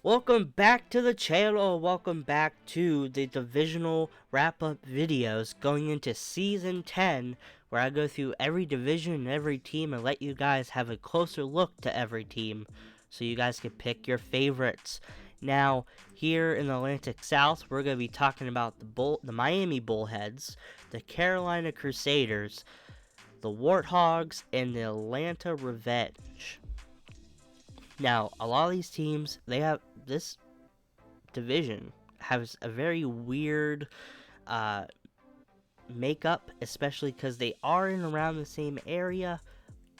Welcome back to the channel. Welcome back to the divisional wrap-up videos going into Season 10, where I go through every division and every team and let you guys have a closer look to every team so you guys can pick your favorites. Now, here in the Atlantic South, we're going to be talking about the Miami Bullheads, the Carolina Crusaders, the Warthogs, and the Atlanta Revenge. Now, a lot of these teams, this division has a very weird makeup, especially because they are in around the same area,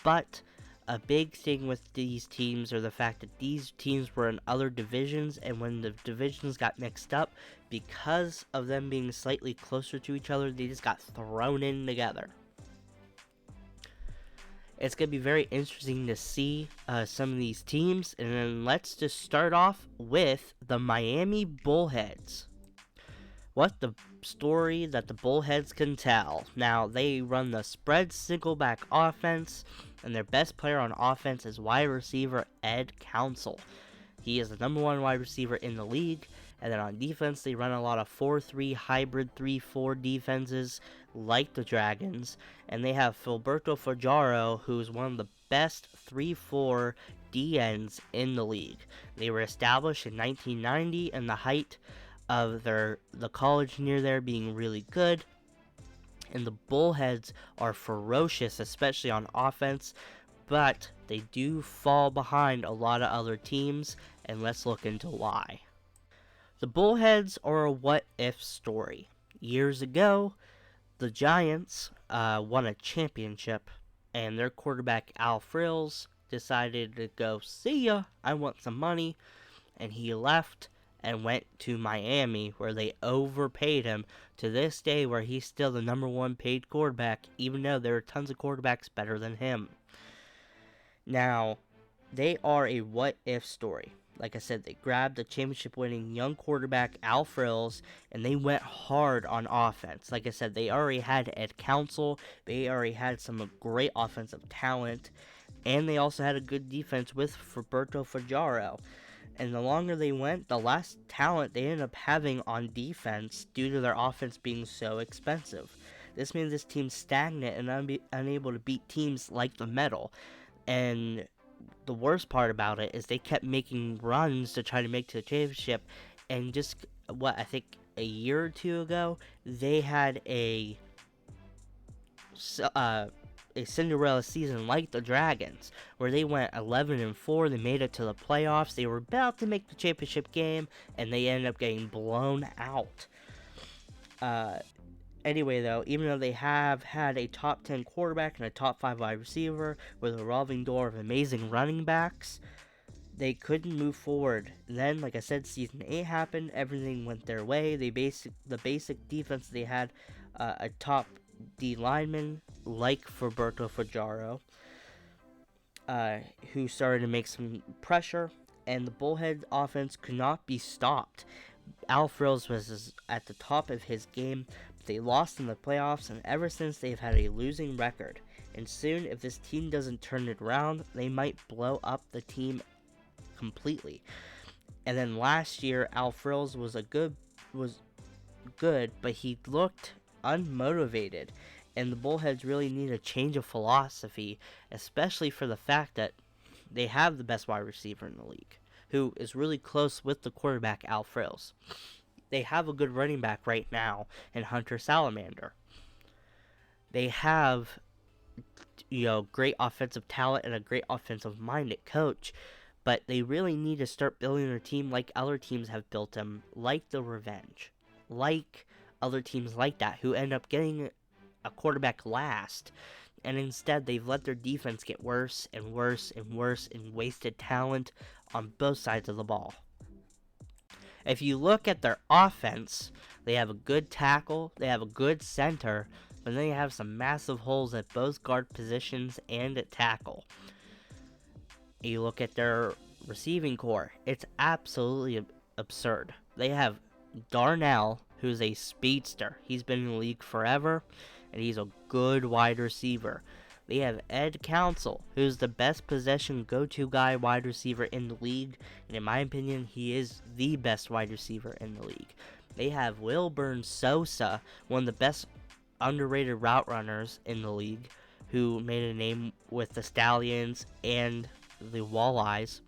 but a big thing with these teams are the fact that these teams were in other divisions, and when the divisions got mixed up, because of them being slightly closer to each other, they just got thrown in together. It's going to be very interesting to see some of these teams. And then let's just start off with the Miami Bullheads. What the story that the Bullheads can tell. Now, they run the spread single back offense, and their best player on offense is wide receiver Ed Council. He is the #1 wide receiver in the league. And then on defense, they run a lot of 4-3 hybrid 3-4 defenses like the Dragons. And they have Filiberto Fajaro, who's one of the best 3-4 DNs in the league. They were established in 1990, and the height of the college near there being really good. And the Bullheads are ferocious, especially on offense, but they do fall behind a lot of other teams, and let's look into why. The Bullheads are a what-if story. Years ago, the Giants won a championship, and their quarterback Al Frills decided to go, see ya, I want some money, and he left and went to Miami, where they overpaid him to this day, where he's still the #1 paid quarterback, even though there are tons of quarterbacks better than him. Now, they are a what-if story. Like I said, they grabbed the championship-winning young quarterback Al Frills, and they went hard on offense. Like I said, they already had Ed Council, they already had some great offensive talent, and they also had a good defense with Filiberto Fajaro. And the longer they went, the less talent they ended up having on defense due to their offense being so expensive. This means this team's stagnant and unable to beat teams like the Metal. And the worst part about it is they kept making runs to try to make to the championship, and just I think a year or two ago, they had a Cinderella season like the Dragons, where they went 11-4. They made it to the playoffs. They were about to make the championship game, and they ended up getting blown out. Anyway, though, even though they have had a top 10 quarterback and a top 5 wide receiver with a revolving door of amazing running backs, they couldn't move forward. Then, like I said, Season 8 happened. Everything went their way. The basic defense, they had a top D lineman like Filiberto Fajaro, who started to make some pressure, and the Bullhead offense could not be stopped. Al Frills was at the top of his game. They lost in the playoffs, and ever since they've had a losing record. And soon, if this team doesn't turn it around, they might blow up the team completely. And then last year, Al Frills was good, but he looked unmotivated. And the Bullheads really need a change of philosophy, especially for the fact that they have the best wide receiver in the league, who is really close with the quarterback Al Frills. They have a good running back right now in Hunter Salamander. They have, great offensive talent and a great offensive-minded coach, but they really need to start building their team like other teams have built them, like the Revenge, like other teams like that, who end up getting a quarterback last, and instead they've let their defense get worse and worse and worse and wasted talent on both sides of the ball. If you look at their offense, they have a good tackle, they have a good center, but then they have some massive holes at both guard positions and at tackle. You look at their receiving core, it's absolutely absurd. They have Darnell, who's a speedster. He's been in the league forever, and he's a good wide receiver. They have Ed Council, who's the best possession go-to guy wide receiver in the league, and in my opinion, he is the best wide receiver in the league. They have Wilburn Sosa, one of the best underrated route runners in the league, who made a name with the Stallions and the Walleyes.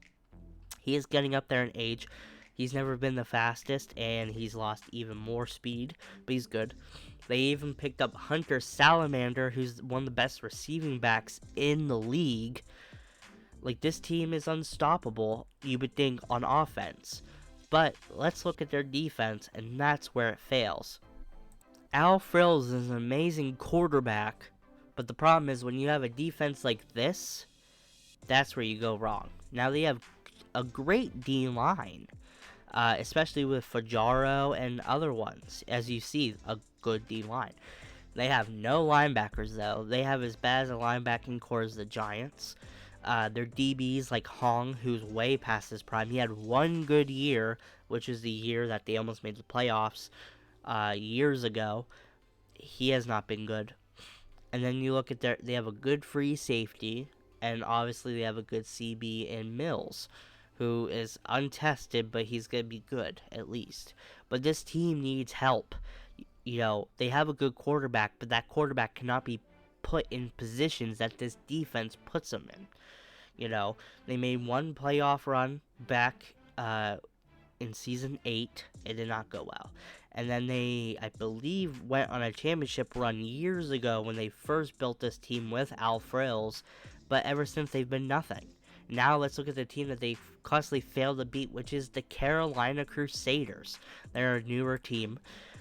He is getting up there in age. He's never been the fastest, and he's lost even more speed, but he's good. They even picked up Hunter Salamander, who's one of the best receiving backs in the league. Like, this team is unstoppable, you would think, on offense. But let's look at their defense, and that's where it fails. Al Frills is an amazing quarterback, but the problem is when you have a defense like this, that's where you go wrong. Now they have a great D-line, especially with Fajaro and other ones. As you see, a good D-line. They have no linebackers, though. They have as bad as a linebacking core as the Giants. Their DBs, like Hong, who's way past his prime. He had one good year, which is the year that they almost made the playoffs years ago. He has not been good. And then you look at they have a good free safety, and obviously they have a good CB in Mills, who is untested, but he's going to be good, at least. But this team needs help. You know, they have a good quarterback, but that quarterback cannot be put in positions that this defense puts him in. You know, they made one playoff run back in Season 8. It did not go well. And then they, I believe, went on a championship run years ago when they first built this team with Al Frills, but ever since they've been nothing. Now let's look at the team that they constantly failed to beat, which is the Carolina Crusaders. They're a newer team.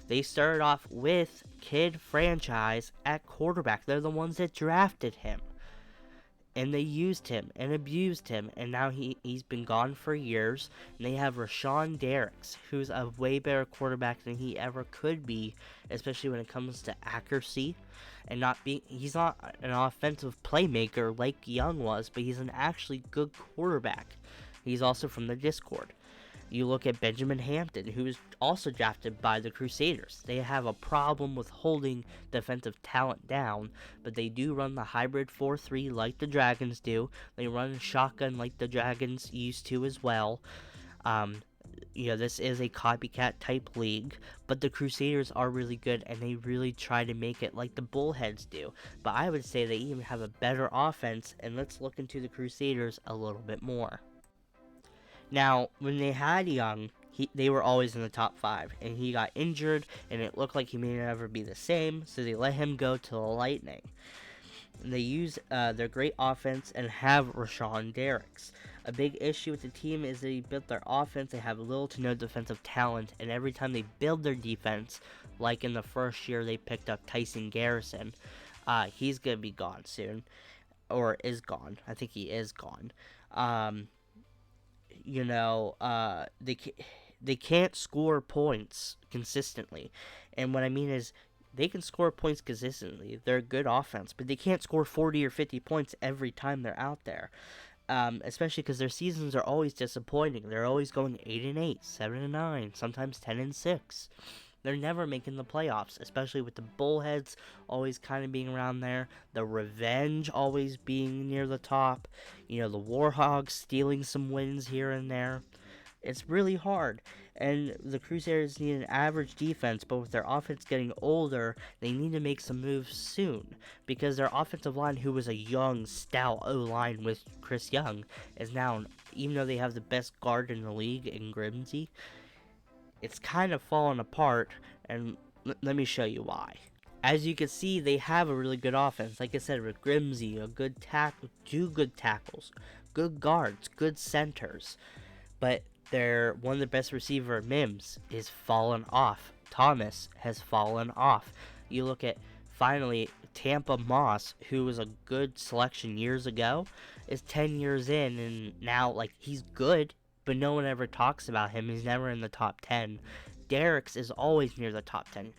They started off with Kid Franchise at quarterback. They're the ones that drafted him. And they used him and abused him, and now he's been gone for years. And they have Rashawn Derricks, who's a way better quarterback than he ever could be, especially when it comes to accuracy. And he's not an offensive playmaker like Young was, but he's an actually good quarterback. He's also from the Discord. You look at Benjamin Hampton, who is also drafted by the Crusaders. They have a problem with holding defensive talent down, but they do run the hybrid 4-3 like the Dragons do. They run shotgun like the Dragons used to as well. You know, this is a copycat type league, but the Crusaders are really good, and they really try to make it like the Bullheads do. But I would say they even have a better offense, and let's look into the Crusaders a little bit more. Now, when they had Young, they were always in the top 5, and he got injured, and it looked like he may never be the same, so they let him go to the Lightning. And they use their great offense and have Rashawn Derricks. A big issue with the team is they built their offense, they have little to no defensive talent, and every time they build their defense, like in the first year they picked up Tyson Garrison, he's going to be gone soon, or is gone. I think he is gone. You know, they can't score points consistently. And what I mean is, they can score points consistently. They're a good offense, but they can't score 40 or 50 points every time they're out there. Especially because their seasons are always disappointing. They're always going 8-8, 7-9, sometimes 10-6. They're never making the playoffs, especially with the Bullheads always kind of being around there. The Revenge always being near the top. You know, the Warthogs stealing some wins here and there. It's really hard. And the Crusaders need an average defense, but with their offense getting older, they need to make some moves soon. Because their offensive line, who was a young, stout O-line with Chris Young, is now, even though they have the best guard in the league in Grimsey, it's kind of fallen apart, and let me show you why. As you can see, they have a really good offense. Like I said, with Grimsey, a good tackle, 2 good tackles, good guards, good centers. But one of the best receiver, Mims, is fallen off. Thomas has fallen off. You look at, finally, Tampa Moss, who was a good selection years ago, is 10 years in, and now, like, he's good, but no one ever talks about him. He's never in the top 10. Derricks is always near the top 10.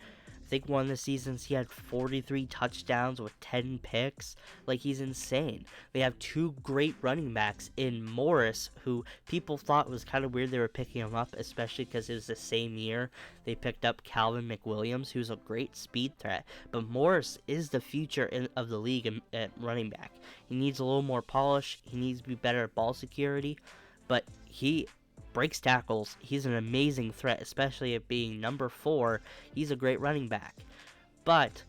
I think one of the seasons he had 43 touchdowns with 10 picks. Like, he's insane. They have two great running backs in Morris, who people thought was kind of weird they were picking him up, especially because it was the same year they picked up Calvin McWilliams, who's a great speed threat. But Morris is the future of the league at running back. He needs a little more polish. He needs to be better at ball security, but he breaks tackles. He's an amazing threat, especially at being number 4. He's a great running back. But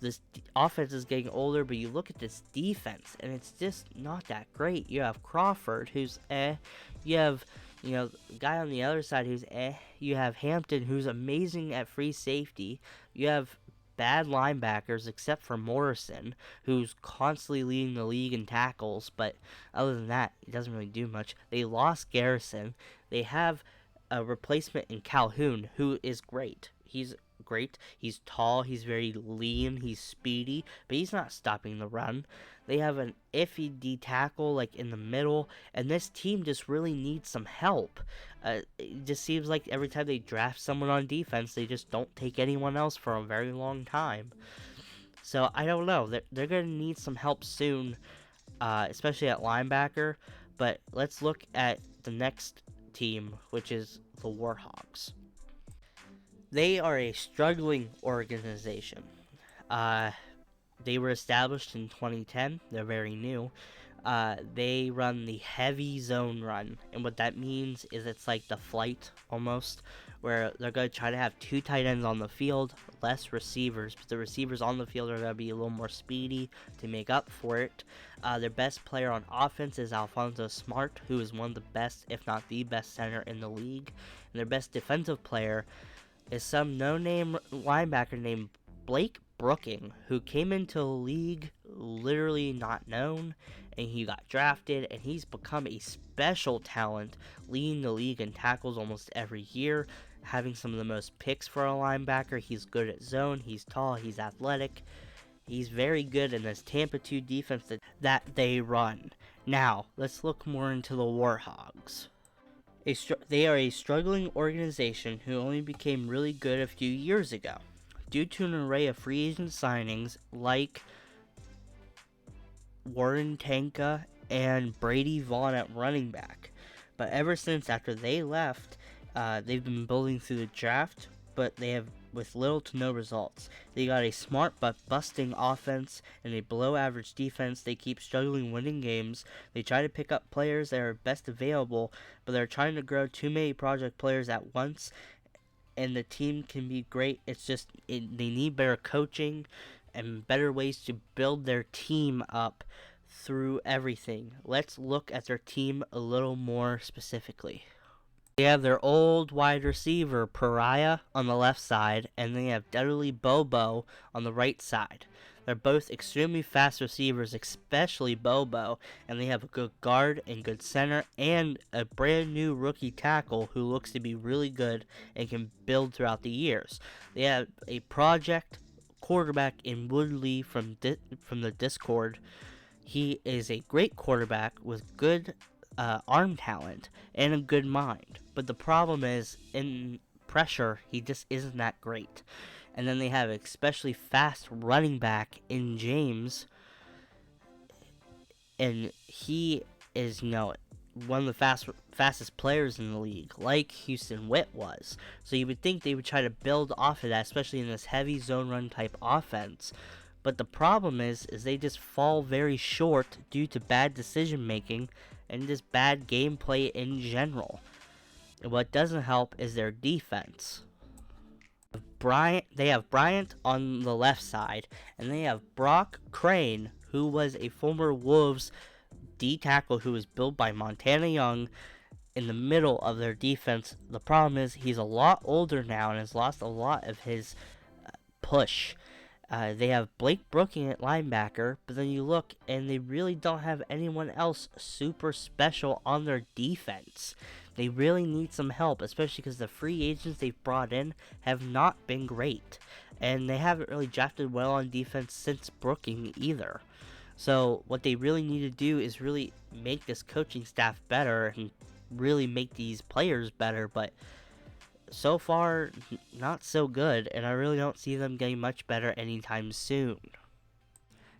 this offense is getting older, but you look at this defense, and it's just not that great. You have Crawford, who's eh. You have, the guy on the other side who's eh. You have Hampton, who's amazing at free safety. You have bad linebackers except for Morrison, who's constantly leading the league in tackles, but other than that, he doesn't really do much. They lost Garrison. They have a replacement in Calhoun, who is great. He's great. He's tall, he's very lean, he's speedy, but he's not stopping the run. They have an iffy D tackle like in the middle, and this team just really needs some help. It just seems like every time they draft someone on defense, they just don't take anyone else for a very long time. So I don't know. They're going to need some help soon, especially at linebacker. But let's look at the next team, which is the Warthogs. They are a struggling organization. They were established in 2010. They're very new. They run the heavy zone run, and what that means is it's like the flight almost, where they're going to try to have 2 tight ends on the field, less receivers, but the receivers on the field are going to be a little more speedy to make up for it. Their best player on offense is Alfonso Smart, who is one of the best, if not the best center in the league, and their best defensive player is some no-name linebacker named Blake Brooking, who came into the league literally not known, and he got drafted, and he's become a special talent, leading the league in tackles almost every year, having some of the most picks for a linebacker. He's good at zone, he's tall, he's athletic, he's very good in this Tampa 2 defense that they run. Now, let's look more into the Warthogs. They are a struggling organization who only became really good a few years ago, due to an array of free agent signings like Warren Tanka and Brady Vaughn at running back. But ever since after they left, they've been building through the draft, but they have with little to no results. They got a smart but busting offense and a below average defense. They keep struggling winning games. They try to pick up players that are best available, but they're trying to grow too many project players at once, and the team can be great. It's just they need better coaching and better ways to build their team up through everything. Let's look at their team a little more specifically. They have their old wide receiver, Pariah, on the left side, and they have Dudley Bobo on the right side. They're both extremely fast receivers, especially Bobo, and they have a good guard and good center, and a brand new rookie tackle who looks to be really good and can build throughout the years. They have a project quarterback in Woodley from the Discord. He is a great quarterback with good arm talent and a good mind, but the problem is in pressure he just isn't that great. And then they have an especially fast running back in James, and he is one of the fastest players in the league, like Houston Witt was. So you would think they would try to build off of that, especially in this heavy zone run type offense. But the problem is they just fall very short due to bad decision making and just bad gameplay in general. And what doesn't help is their defense. They have Bryant on the left side, and they have Brock Crane, who was a former Wolves D tackle who was built by Montana Young, in the middle of their defense. The problem is he's a lot older now and has lost a lot of his push. They have Blake Brooking at linebacker, but then you look and they really don't have anyone else super special on their defense. They really need some help, especially because the free agents they've brought in have not been great. And they haven't really drafted well on defense since Brooking either. So what they really need to do is really make this coaching staff better and really make these players better. But so far, not so good, and I really don't see them getting much better anytime soon.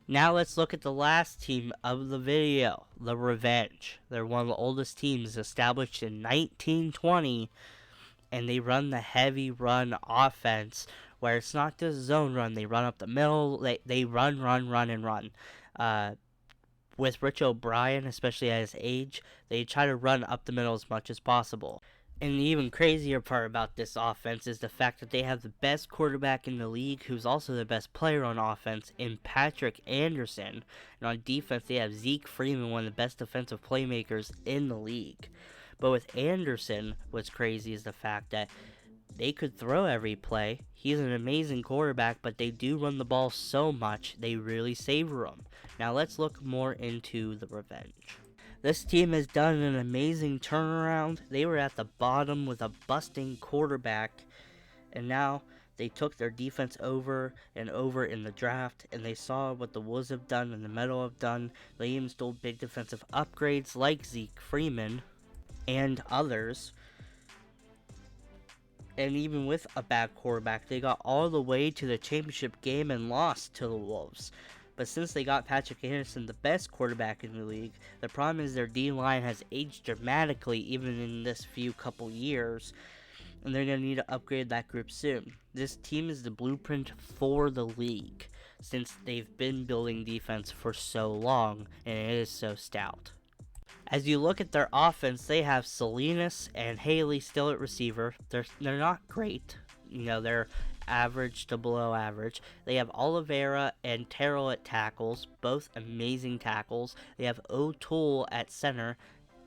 Now let's look at the last team of the video, the Revenge. They're one of the oldest teams, established in 1920, and they run the heavy run offense, where it's not just zone run. They run up the middle. They run, and run. With Rich O'Brien, especially at his age, they try to run up the middle as much as possible. And the even crazier part about this offense is the fact that they have the best quarterback in the league, who's also the best player on offense, in Patrick Anderson. And on defense, they have Zeke Freeman, one of the best defensive playmakers in the league. But with Anderson, what's crazy is the fact that they could throw every play. He's an amazing quarterback, but they do run the ball so much, they really savor him. Now let's look more into the Revenge. This team has done an amazing turnaround. They were at the bottom with a busting quarterback, and now they took their defense over and over in the draft, and they saw what the Wolves have done and the Meadow have done. They even stole big defensive upgrades like Zeke Freeman and others. And even with a bad quarterback, they got all the way to the championship game and lost to the Wolves. But since they got Patrick Anderson, the best quarterback in the league, the problem is their D-line has aged dramatically even in this few couple years, and they're going to need to upgrade that group soon. This team is the blueprint for the league, since they've been building defense for so long, and it is so stout. As you look at their offense, they have Salinas and Haley still at receiver. They're not great. They're average to below average. They have Oliveira and Terrell at tackles, both amazing tackles. They have O'Toole at center,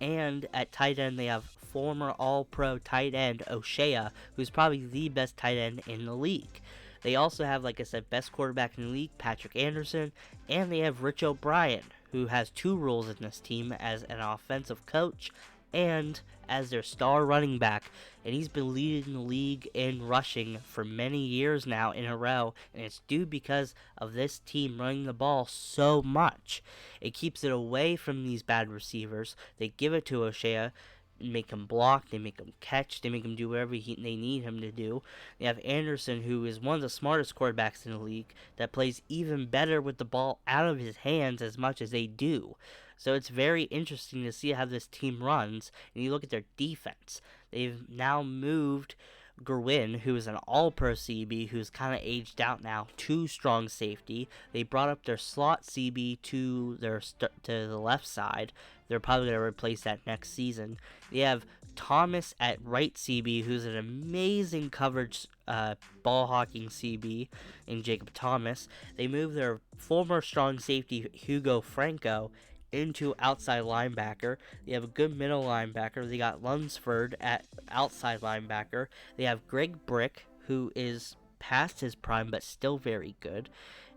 and at tight end they have former All-Pro tight end O'Shea, who's probably the best tight end in the league. They also have, like I said, best quarterback in the league, Patrick Anderson, and they have Rich O'Brien, who has two roles in this team as an offensive coach and as their star running back, and he's been leading the league in rushing for many years now in a row, and it's due because of this team running the ball so much. It keeps it away from these bad receivers. They give it to O'Shea, make him block, they make him catch, they make him do whatever they need him to do. They have Anderson, who is one of the smartest quarterbacks in the league, that plays even better with the ball out of his hands as much as they do. So it's very interesting to see how this team runs. And you look at their defense. They've now moved Gerwin, who is an all-pro CB, who's kind of aged out now, to strong safety. They brought up their slot CB to the left side. They're probably going to replace that next season. They have Thomas at right CB, who's an amazing coverage ball hawking CB in Jacob Thomas. They moved their former strong safety Hugo Franco into outside linebacker. They have a good middle linebacker. They got Lunsford at outside linebacker. They have Greg Brick, who is past his prime but still very good.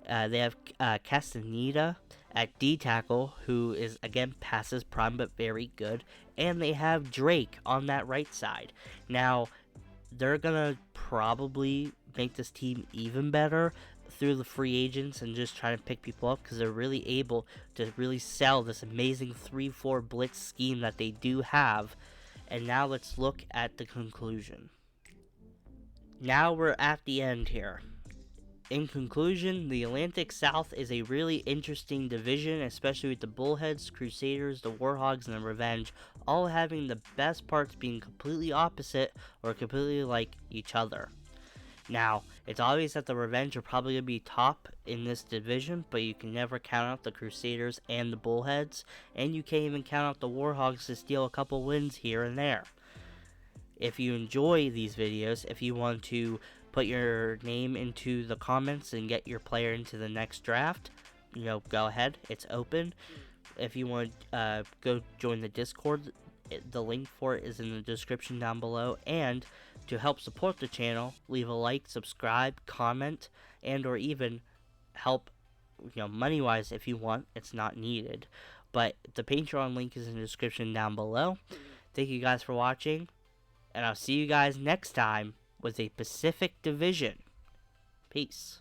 They have Castaneda at D-tackle, who is again past his prime but very good. And they have Drake on that right side. Now, they're going to probably make this team even better through the free agents and just trying to pick people up, because they're really able to really sell this amazing 3-4 blitz scheme that they do have. And now let's look at the conclusion. Now we're at the end here. In conclusion, the Atlantic South is a really interesting division, especially with the Bullheads, Crusaders, the Warthogs, and the Revenge, all having the best parts being completely opposite or completely like each other. Now, it's obvious that the Revenge are probably going to be top in this division, but you can never count out the Crusaders and the Bullheads, and you can't even count out the Warthogs to steal a couple wins here and there. If you enjoy these videos, if you want to put your name into the comments and get your player into the next draft, go ahead, it's open. If you want to go join the Discord, the link for it is in the description down below. And to help support the channel, leave a like, subscribe, comment, and or even help money wise if you want. It's not needed, but the Patreon link is in the description down below. Thank you guys for watching, and I'll see you guys next time with a Pacific Division. Peace.